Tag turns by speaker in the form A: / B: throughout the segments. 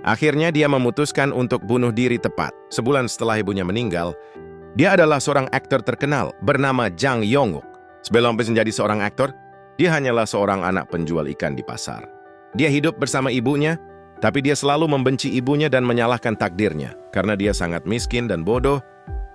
A: Akhirnya dia memutuskan untuk bunuh diri tepat. Sebulan setelah ibunya meninggal, dia adalah seorang aktor terkenal bernama Jang Yong-uk. Sebelum menjadi seorang aktor, dia hanyalah seorang anak penjual ikan di pasar. Dia hidup bersama ibunya, tapi dia selalu membenci ibunya dan menyalahkan takdirnya karena dia sangat miskin dan bodoh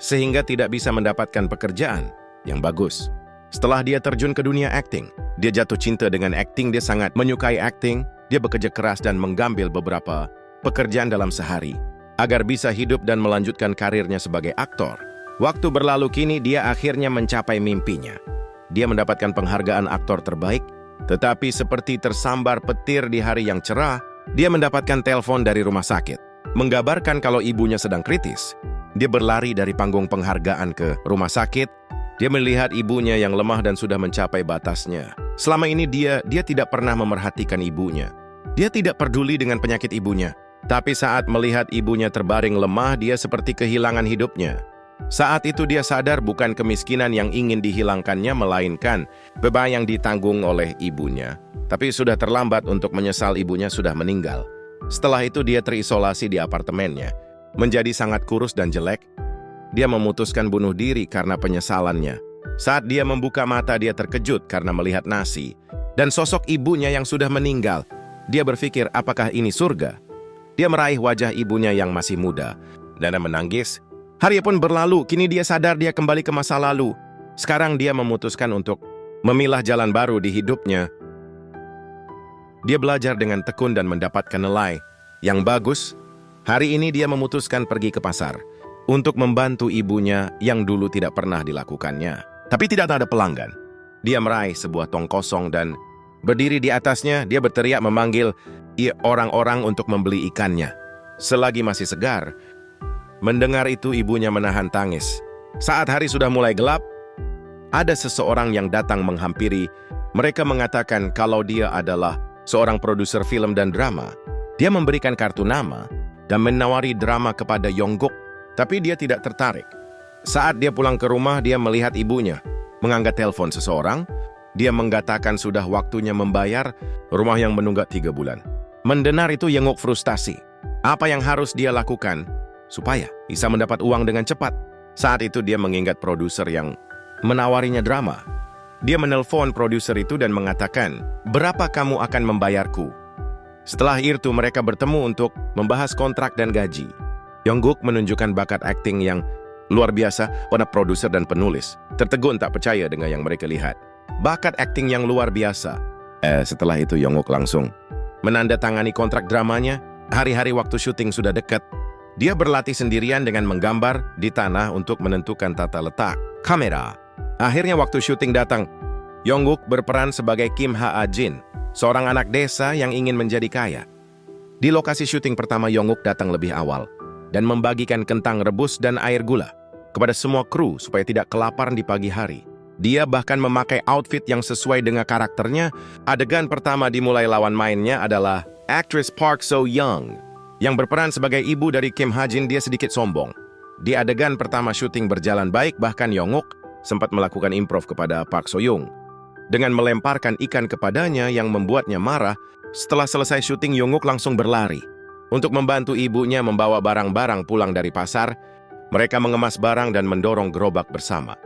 A: sehingga tidak bisa mendapatkan pekerjaan yang bagus. Setelah dia terjun ke dunia akting, dia jatuh cinta dengan akting, dia sangat menyukai akting, dia bekerja keras dan mengambil beberapa pekerjaan dalam sehari agar bisa hidup dan melanjutkan karirnya sebagai aktor. Waktu berlalu kini dia akhirnya mencapai mimpinya. Dia mendapatkan penghargaan aktor terbaik, tetapi seperti tersambar petir di hari yang cerah, dia mendapatkan telepon dari rumah sakit, menggambarkan kalau ibunya sedang kritis. Dia berlari dari panggung penghargaan ke rumah sakit. Dia melihat ibunya yang lemah dan sudah mencapai batasnya. Selama ini dia tidak pernah memerhatikan ibunya. Dia tidak peduli dengan penyakit ibunya. Tapi saat melihat ibunya terbaring lemah, dia seperti kehilangan hidupnya. Saat itu dia sadar bukan kemiskinan yang ingin dihilangkannya, melainkan beban yang ditanggung oleh ibunya. Tapi sudah terlambat untuk menyesal, ibunya sudah meninggal. Setelah itu dia terisolasi di apartemennya. Menjadi sangat kurus dan jelek, dia memutuskan bunuh diri karena penyesalannya. Saat dia membuka mata, dia terkejut karena melihat nasi dan sosok ibunya yang sudah meninggal. Dia berpikir, apakah ini surga? Dia meraih wajah ibunya yang masih muda dan menangis. Hari pun berlalu, kini dia sadar dia kembali ke masa lalu. Sekarang dia memutuskan untuk memilah jalan baru di hidupnya. Dia belajar dengan tekun dan mendapatkan nilai yang bagus. Hari ini dia memutuskan pergi ke pasar untuk membantu ibunya yang dulu tidak pernah dilakukannya. Tapi tidak ada pelanggan. Dia meraih sebuah tong kosong dan berdiri di atasnya. Dia berteriak memanggil orang-orang untuk membeli ikannya. Selagi masih segar, mendengar itu ibunya menahan tangis. Saat hari sudah mulai gelap, ada seseorang yang datang menghampiri. Mereka mengatakan kalau dia adalah seorang produser film dan drama. Dia memberikan kartu nama dan menawari drama kepada Yong-uk. Tapi dia tidak tertarik. Saat dia pulang ke rumah, dia melihat ibunya mengangkat telepon seseorang. Dia mengatakan sudah waktunya membayar rumah yang menunggak 3 bulan. Mendengar itu Yong-uk frustasi. Apa yang harus dia lakukan supaya bisa mendapat uang dengan cepat? Saat itu dia mengingat produser yang menawarinya drama. Dia menelpon produser itu dan mengatakan, berapa kamu akan membayarku? Setelah itu mereka bertemu untuk membahas kontrak dan gaji. Yong-uk menunjukkan bakat akting yang luar biasa pada produser dan penulis. Tertegun tak percaya dengan yang mereka lihat. Bakat akting yang luar biasa. Setelah itu Yong-uk langsung menandatangani kontrak dramanya. Hari-hari waktu syuting sudah dekat. Dia berlatih sendirian dengan menggambar di tanah untuk menentukan tata letak kamera. Akhirnya waktu syuting datang. Yong-uk berperan sebagai Kim Ha-jin, seorang anak desa yang ingin menjadi kaya. Di lokasi syuting pertama, Yong-uk datang lebih awal dan membagikan kentang rebus dan air gula kepada semua kru supaya tidak kelaparan di pagi hari. Dia bahkan memakai outfit yang sesuai dengan karakternya. Adegan pertama dimulai, lawan mainnya adalah aktris Park So-young yang berperan sebagai ibu dari Kim Ha-jin. Dia sedikit sombong. Di adegan pertama syuting berjalan baik, bahkan Yong-uk sempat melakukan improv kepada Park So-young dengan melemparkan ikan kepadanya yang membuatnya marah. Setelah selesai syuting, Yong-uk langsung berlari untuk membantu ibunya membawa barang-barang pulang dari pasar. Mereka mengemas barang dan mendorong gerobak bersama.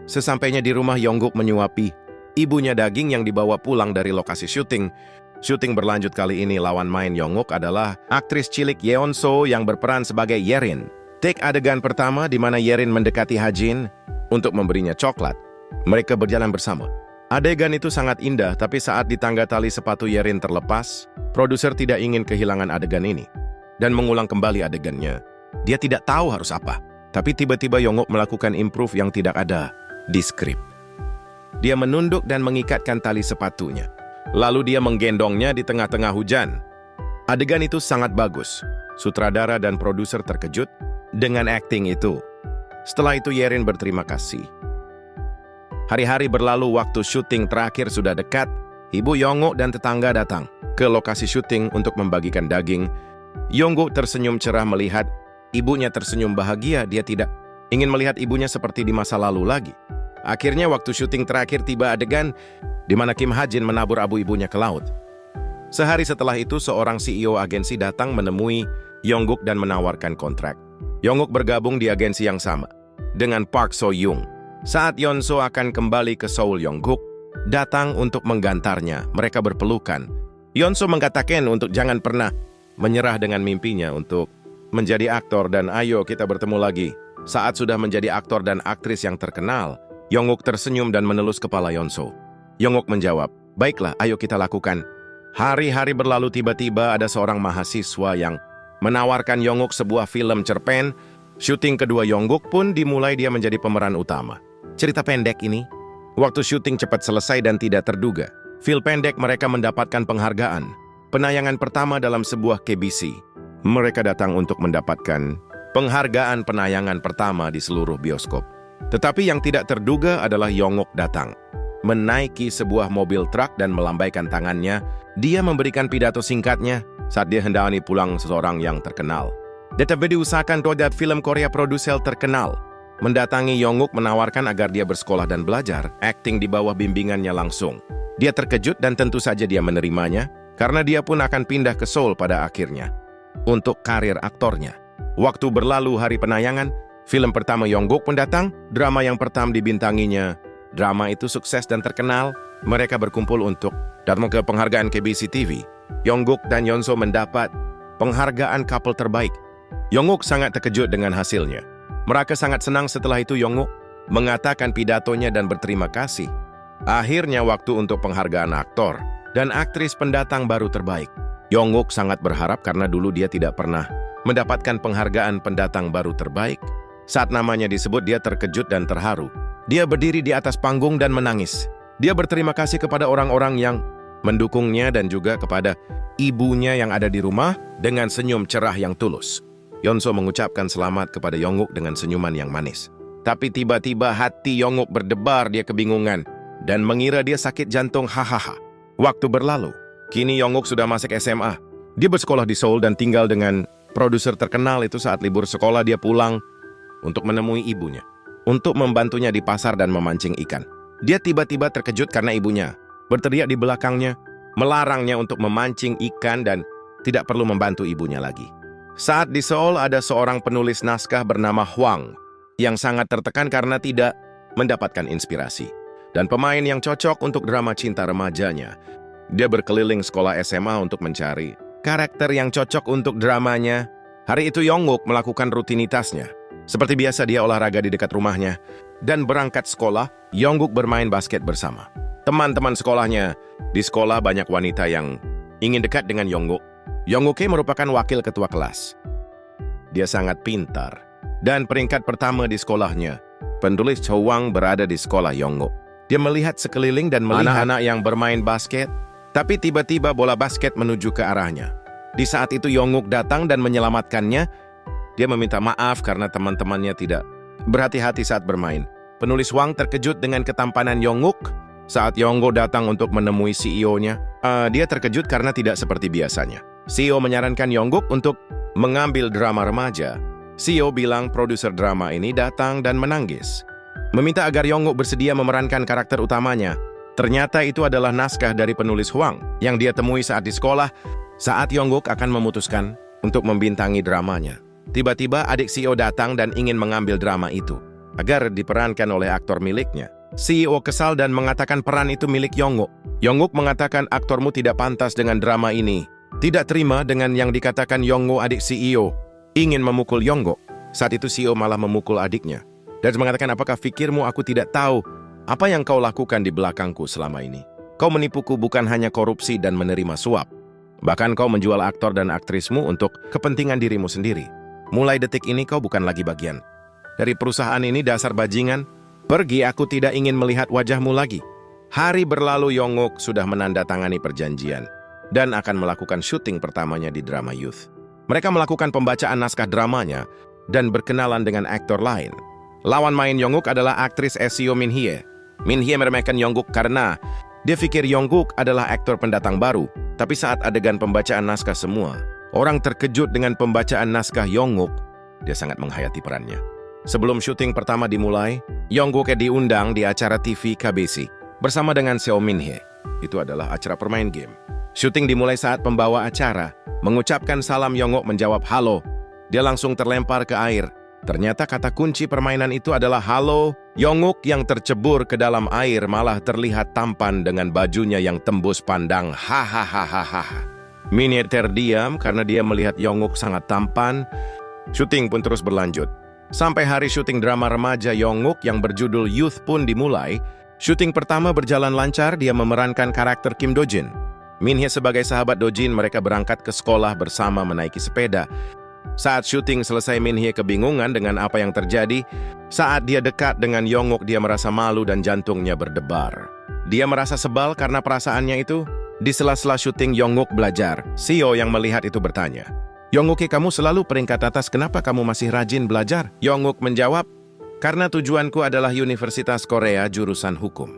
A: Sesampainya di rumah, Yong-uk menyuapi ibunya daging yang dibawa pulang dari lokasi syuting. Syuting berlanjut kali ini. Lawan main Yong-uk adalah aktris cilik Yeon-so yang berperan sebagai Yerin. Take adegan pertama di mana Yerin mendekati Ha-jin untuk memberinya coklat. Mereka berjalan bersama. Adegan itu sangat indah, tapi saat di tangga tali sepatu Yerin terlepas, produser tidak ingin kehilangan adegan ini dan mengulang kembali adegannya. Dia tidak tahu harus apa, tapi tiba-tiba Yong-uk melakukan improve yang tidak ada di skrip. Dia menunduk dan mengikatkan tali sepatunya. Lalu dia menggendongnya di tengah-tengah hujan. Adegan itu sangat bagus. Sutradara dan produser terkejut dengan akting itu. Setelah itu Yerin berterima kasih. Hari-hari berlalu, waktu syuting terakhir sudah dekat. Ibu Yong-uk dan tetangga datang ke lokasi syuting untuk membagikan daging. Yong-uk tersenyum cerah melihat ibunya tersenyum bahagia. Dia tidak ingin melihat ibunya seperti di masa lalu lagi. Akhirnya waktu syuting terakhir tiba, adegan di mana Kim Ha-jin menabur abu ibunya ke laut. Sehari setelah itu, seorang CEO agensi datang menemui Yongguk dan menawarkan kontrak. Yongguk bergabung di agensi yang sama dengan Park So-young. Saat Yeonso akan kembali ke Seoul, Yongguk datang untuk menggantarnya. Mereka berpelukan. Yeonso mengatakan untuk jangan pernah menyerah dengan mimpinya untuk menjadi aktor dan ayo kita bertemu lagi. Saat sudah menjadi aktor dan aktris yang terkenal, Yongguk tersenyum dan menelus kepala Yeonso. Yongguk menjawab, baiklah, ayo kita lakukan. Hari-hari berlalu, tiba-tiba ada seorang mahasiswa yang menawarkan Yongguk sebuah film cerpen. Syuting kedua Yongguk pun dimulai, dia menjadi pemeran utama. Cerita pendek ini, waktu syuting cepat selesai dan tidak terduga. Film pendek mereka mendapatkan penghargaan. Penayangan pertama dalam sebuah KBC. Mereka datang untuk mendapatkan penghargaan penayangan pertama di seluruh bioskop. Tetapi yang tidak terduga adalah Yongguk datang menaiki sebuah mobil truk dan melambaikan tangannya. Dia memberikan pidato singkatnya saat dia hendaknya pulang seseorang yang terkenal. DTV diusahakan produk film Korea produser terkenal mendatangi Yongguk menawarkan agar dia bersekolah dan belajar akting di bawah bimbingannya langsung. Dia terkejut dan tentu saja dia menerimanya karena dia pun akan pindah ke Seoul pada akhirnya untuk karir aktornya. Waktu berlalu, hari penayangan film pertama Yongguk pun datang. Drama yang pertama dibintanginya. Drama itu sukses dan terkenal. Mereka berkumpul untuk datang ke penghargaan KBC TV. Yongguk dan Yeonso mendapat penghargaan couple terbaik. Yongguk sangat terkejut dengan hasilnya. Mereka sangat senang. Setelah itu Yongguk mengatakan pidatonya dan berterima kasih. Akhirnya waktu untuk penghargaan aktor dan aktris pendatang baru terbaik. Yongguk sangat berharap karena dulu dia tidak pernah mendapatkan penghargaan pendatang baru terbaik. Saat namanya disebut, dia terkejut dan terharu. Dia berdiri di atas panggung dan menangis. Dia berterima kasih kepada orang-orang yang mendukungnya dan juga kepada ibunya yang ada di rumah dengan senyum cerah yang tulus. Yeonso mengucapkan selamat kepada Yongguk dengan senyuman yang manis. Tapi tiba-tiba hati Yongguk berdebar, dia kebingungan dan mengira dia sakit jantung. Hahaha. Waktu berlalu. Kini Yongguk sudah masuk SMA. Dia bersekolah di Seoul dan tinggal dengan produser terkenal itu. Saat libur sekolah dia pulang untuk menemui ibunya, untuk membantunya di pasar dan memancing ikan. Dia tiba-tiba terkejut karena ibunya berteriak di belakangnya, melarangnya untuk memancing ikan dan tidak perlu membantu ibunya lagi. Saat di Seoul ada seorang penulis naskah bernama Hwang yang sangat tertekan karena tidak mendapatkan inspirasi dan pemain yang cocok untuk drama cinta remajanya. Dia berkeliling sekolah SMA untuk mencari karakter yang cocok untuk dramanya. Hari itu Yongguk melakukan rutinitasnya. Seperti biasa dia olahraga di dekat rumahnya dan berangkat sekolah. Yongguk bermain basket bersama teman-teman sekolahnya. Di sekolah banyak wanita yang ingin dekat dengan Yongguk. Yongguk merupakan wakil ketua kelas. Dia sangat pintar dan peringkat pertama di sekolahnya. Penulis Hwang berada di sekolah Yongguk. Dia melihat sekeliling dan melihat anak-anak yang bermain basket. Tapi tiba-tiba bola basket menuju ke arahnya. Di saat itu Yongguk datang dan menyelamatkannya. Dia meminta maaf karena teman-temannya tidak berhati-hati saat bermain. Penulis Hwang terkejut dengan ketampanan Yongguk. Saat Yongguk datang untuk menemui CEO-nya, dia terkejut karena tidak seperti biasanya. CEO menyarankan Yongguk untuk mengambil drama remaja. CEO bilang produser drama ini datang dan menangis, meminta agar Yongguk bersedia memerankan karakter utamanya. Ternyata itu adalah naskah dari penulis Hwang yang dia temui saat di sekolah. Saat Yongguk akan memutuskan untuk membintangi dramanya, tiba-tiba adik CEO datang dan ingin mengambil drama itu agar diperankan oleh aktor miliknya. CEO kesal dan mengatakan peran itu milik Yongguk. Yongguk mengatakan aktormu tidak pantas dengan drama ini. Tidak terima dengan yang dikatakan Yongguk, adik CEO ingin memukul Yongguk. Saat itu CEO malah memukul adiknya dan mengatakan, apakah pikirmu aku tidak tahu apa yang kau lakukan di belakangku selama ini? Kau menipuku, bukan hanya korupsi dan menerima suap. Bahkan kau menjual aktor dan aktrismu untuk kepentingan dirimu sendiri. Mulai detik ini kau bukan lagi bagian dari perusahaan ini, dasar bajingan. Pergi, aku tidak ingin melihat wajahmu lagi. Hari berlalu, Yongguk sudah menandatangani perjanjian dan akan melakukan syuting pertamanya di drama Youth. Mereka melakukan pembacaan naskah dramanya dan berkenalan dengan aktor lain. Lawan main Yongguk adalah aktris Seo Min Hye. Min Hye meremehkan Yongguk karena dia pikir Yongguk adalah aktor pendatang baru. Tapi saat adegan pembacaan naskah semua orang terkejut dengan pembacaan naskah Yongguk. Dia sangat menghayati perannya. Sebelum syuting pertama dimulai, Yongguk diundang di acara TV KBC bersama dengan Seo Min Hye. Itu adalah acara permain game. Syuting dimulai saat pembawa acara mengucapkan salam. Yonguk menjawab halo. Dia langsung terlempar ke air. Ternyata kata kunci permainan itu adalah halo. Yonguk yang tercebur ke dalam air malah terlihat tampan dengan bajunya yang tembus pandang. Hahaha. Min Hye terdiam karena dia melihat Yonguk sangat tampan. Syuting pun terus berlanjut. Sampai hari syuting drama remaja Yonguk yang berjudul Youth pun dimulai. Syuting pertama berjalan lancar, dia memerankan karakter Kim Do-jin. Min Hye sebagai sahabat Do-jin, mereka berangkat ke sekolah bersama menaiki sepeda. Saat syuting selesai, Min Hye kebingungan dengan apa yang terjadi. Saat dia dekat dengan Yonguk, dia merasa malu dan jantungnya berdebar. Dia merasa sebal karena perasaannya itu. Di sela-sela syuting, Yonguk belajar. Seo yang melihat itu bertanya, "Yonguk, kamu selalu peringkat atas, kenapa kamu masih rajin belajar?" Yonguk menjawab, "Karena tujuanku adalah Universitas Korea jurusan hukum."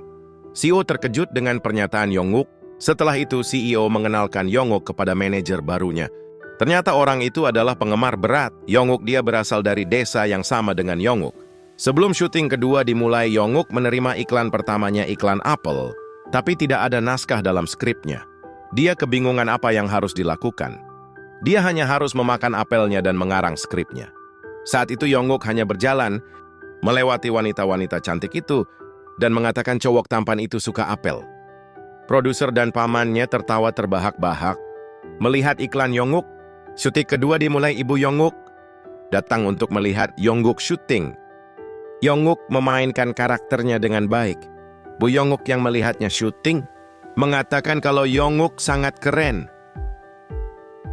A: Seo terkejut dengan pernyataan Yonguk. Setelah itu, CEO mengenalkan Yonguk kepada manajer barunya. Ternyata orang itu adalah penggemar berat. Yonguk dia berasal dari desa yang sama dengan Yonguk. Sebelum syuting kedua dimulai, Yonguk menerima iklan pertamanya, iklan Apple, tapi tidak ada naskah dalam skripnya. Dia kebingungan apa yang harus dilakukan. Dia hanya harus memakan apelnya dan mengarang skripnya. Saat itu Yonguk hanya berjalan, melewati wanita-wanita cantik itu, dan mengatakan cowok tampan itu suka apel. Produser dan pamannya tertawa terbahak-bahak. Melihat iklan Yonguk, syuting kedua dimulai. Ibu Yonguk datang untuk melihat Yonguk syuting. Yonguk memainkan karakternya dengan baik. Bu Yonguk yang melihatnya syuting mengatakan kalau Yonguk sangat keren.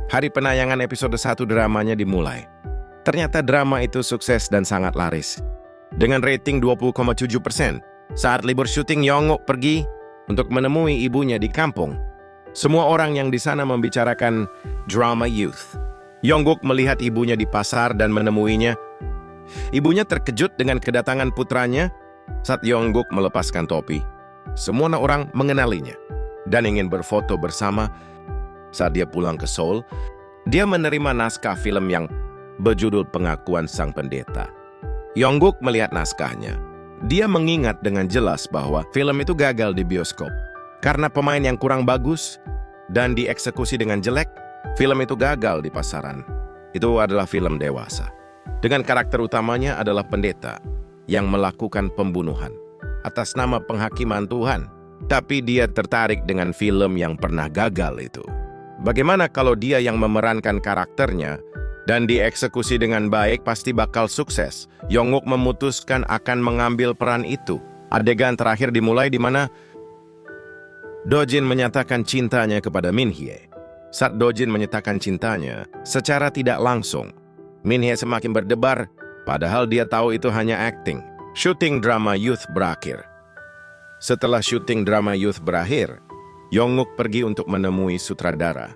A: Hari penayangan episode 1 dramanya dimulai. Ternyata drama itu sukses dan sangat laris. Dengan rating 20,7%. Saat libur syuting, Yonguk pergi untuk menemui ibunya di kampung. Semua orang yang di sana membicarakan drama Youth. Yonguk melihat ibunya di pasar dan menemuinya. Ibunya terkejut dengan kedatangan putranya. Saat Yonguk melepaskan topi, semua orang mengenalinya dan ingin berfoto bersama. Saat dia pulang ke Seoul, dia menerima naskah film yang berjudul Pengakuan Sang Pendeta. Yonguk melihat naskahnya. Dia mengingat dengan jelas bahwa film itu gagal di bioskop karena pemain yang kurang bagus dan dieksekusi dengan jelek. Film itu gagal di pasaran. Itu adalah film dewasa. Dengan karakter utamanya adalah pendeta yang melakukan pembunuhan atas nama penghakiman Tuhan. Tapi dia tertarik dengan film yang pernah gagal itu. Bagaimana kalau dia yang memerankan karakternya dan dieksekusi dengan baik, pasti bakal sukses. Yonguk memutuskan akan mengambil peran itu. Adegan terakhir dimulai di mana Do-jin menyatakan cintanya kepada Min Hye. Saat Do-jin menyatakan cintanya, secara tidak langsung, Min Hye semakin berdebar, padahal dia tahu itu hanya akting. Syuting drama Youth berakhir. Setelah syuting drama Youth berakhir, Yonguk pergi untuk menemui sutradara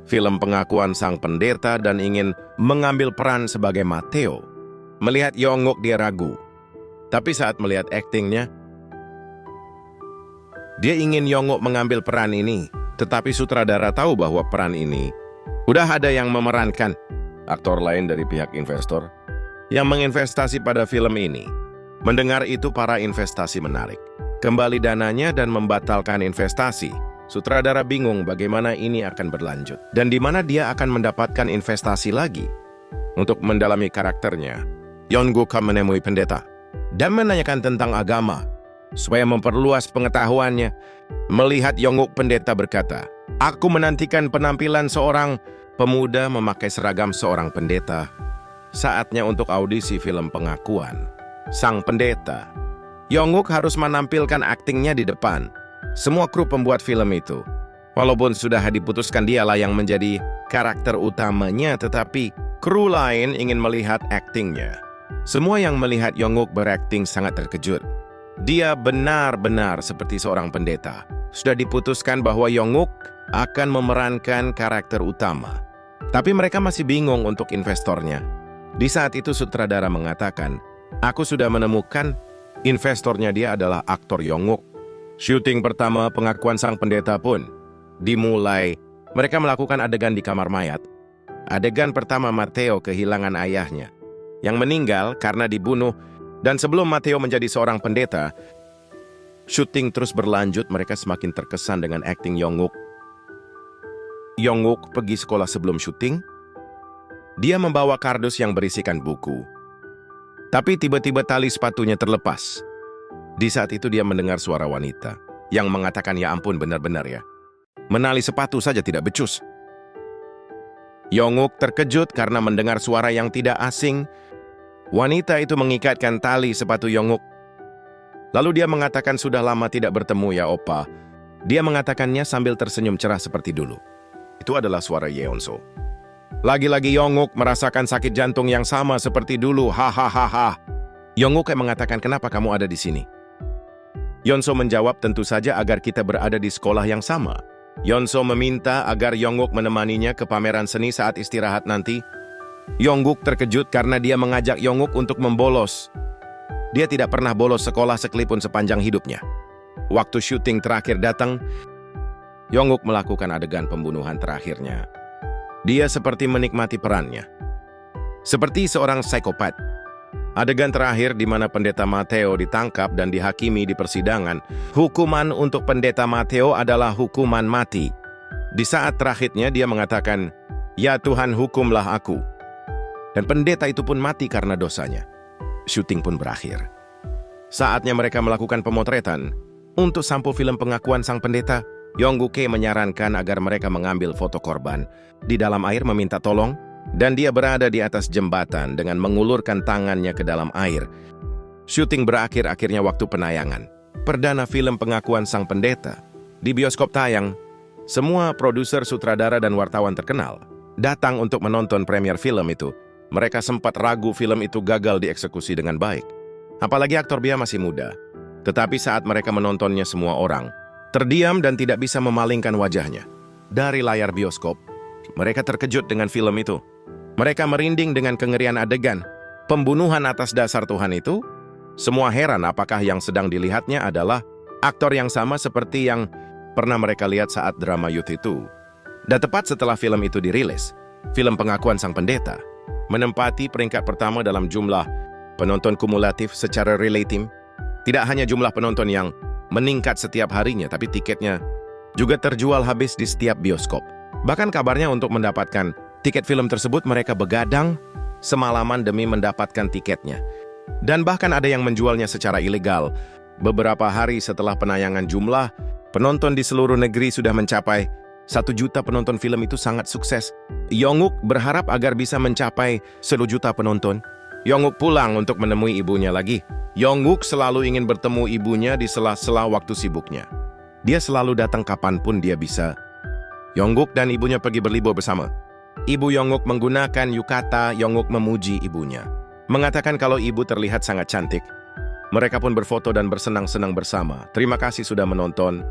A: film Pengakuan Sang Pendeta dan ingin mengambil peran sebagai Mateo. Melihat Yonguk, dia ragu. Tapi saat melihat aktingnya, dia ingin Yonguk mengambil peran ini. Tetapi sutradara tahu bahwa peran ini udah ada yang memerankan aktor lain dari pihak investor yang menginvestasi pada film ini. Mendengar itu, para investasi menarik kembali dananya dan membatalkan investasi. Sutradara bingung bagaimana ini akan berlanjut dan di mana dia akan mendapatkan investasi lagi. Untuk mendalami karakternya, Yonguk menemui pendeta dan menanyakan tentang agama supaya memperluas pengetahuannya. Melihat Yonguk, pendeta berkata, "Aku menantikan penampilan seorang pemuda memakai seragam seorang pendeta. Saatnya untuk audisi film Pengakuan Sang Pendeta." Yonguk harus menampilkan aktingnya di depan semua kru pembuat film itu. Walaupun sudah diputuskan dialah yang menjadi karakter utamanya, tetapi kru lain ingin melihat aktingnya. Semua yang melihat Yonguk berakting sangat terkejut. Dia benar-benar seperti seorang pendeta. Sudah diputuskan bahwa Yonguk akan memerankan karakter utama. Tapi mereka masih bingung untuk investornya. Di saat itu sutradara mengatakan, "Aku sudah menemukan investornya, dia adalah aktor Yonguk." Syuting pertama Pengakuan Sang Pendeta pun dimulai. Mereka melakukan adegan di kamar mayat. Adegan pertama, Mateo kehilangan ayahnya yang meninggal karena dibunuh. Dan sebelum Mateo menjadi seorang pendeta, syuting terus berlanjut. Mereka semakin terkesan dengan akting Yonguk. Yonguk pergi sekolah sebelum syuting. Dia membawa kardus yang berisikan buku. Tapi tiba-tiba tali sepatunya terlepas. Di saat itu dia mendengar suara wanita yang mengatakan, "Ya ampun, benar-benar ya. Menali sepatu saja tidak becus." Yonguk terkejut karena mendengar suara yang tidak asing. Wanita itu mengikatkan tali sepatu Yonguk. Lalu dia mengatakan, "Sudah lama tidak bertemu ya, Opa." Dia mengatakannya sambil tersenyum cerah seperti dulu. Itu adalah suara Yeonso. Lagi-lagi Yonguk merasakan sakit jantung yang sama seperti dulu. Hahaha. Yonguk mengatakan, "Kenapa kamu ada di sini?" Yeonso menjawab, "Tentu saja agar kita berada di sekolah yang sama." Yeonso meminta agar Yonguk menemaninya ke pameran seni saat istirahat nanti. Yonguk terkejut karena dia mengajak Yonguk untuk membolos. Dia tidak pernah bolos sekolah sekalipun sepanjang hidupnya. Waktu syuting terakhir datang, Yonguk melakukan adegan pembunuhan terakhirnya. Dia seperti menikmati perannya. Seperti seorang psikopat. Adegan terakhir di mana Pendeta Matteo ditangkap dan dihakimi di persidangan. Hukuman untuk Pendeta Matteo adalah hukuman mati. Di saat terakhirnya dia mengatakan, "Ya Tuhan, hukumlah aku." Dan pendeta itu pun mati karena dosanya. Syuting pun berakhir. Saatnya mereka melakukan pemotretan. Untuk sampul film pengakuan sang pendeta, Yonguk menyarankan agar mereka mengambil foto korban di dalam air meminta tolong, dan dia berada di atas jembatan dengan mengulurkan tangannya ke dalam air. Syuting berakhir akhirnya waktu penayangan. Perdana film pengakuan sang pendeta. Di bioskop tayang, semua produser, sutradara, dan wartawan terkenal datang untuk menonton premier film itu. Mereka sempat ragu film itu gagal dieksekusi dengan baik. Apalagi aktor Bia masih muda. Tetapi saat mereka menontonnya, semua orang terdiam dan tidak bisa memalingkan wajahnya. Dari layar bioskop, mereka terkejut dengan film itu. Mereka merinding dengan kengerian adegan pembunuhan atas dasar Tuhan itu. Semua heran apakah yang sedang dilihatnya adalah aktor yang sama seperti yang pernah mereka lihat saat drama Youth itu. Dan tepat setelah film itu dirilis, film pengakuan sang pendeta menempati peringkat pertama dalam jumlah penonton kumulatif secara relatif. Tidak hanya jumlah penonton yang meningkat setiap harinya, tapi tiketnya juga terjual habis di setiap bioskop. Bahkan kabarnya untuk mendapatkan tiket film tersebut mereka begadang semalaman demi mendapatkan tiketnya. Dan bahkan ada yang menjualnya secara ilegal. Beberapa hari setelah penayangan, jumlah penonton di seluruh negeri sudah mencapai 1 juta penonton. Film itu sangat sukses. Yonguk berharap agar bisa mencapai 1 juta penonton. Yonguk pulang untuk menemui ibunya lagi. Yonguk selalu ingin bertemu ibunya di sela-sela waktu sibuknya. Dia selalu datang kapanpun dia bisa. Yonguk dan ibunya pergi berlibur bersama. Ibu Yonguk menggunakan yukata. Yonguk memuji ibunya, mengatakan kalau ibu terlihat sangat cantik. Mereka pun berfoto dan bersenang-senang bersama. Terima kasih sudah menonton.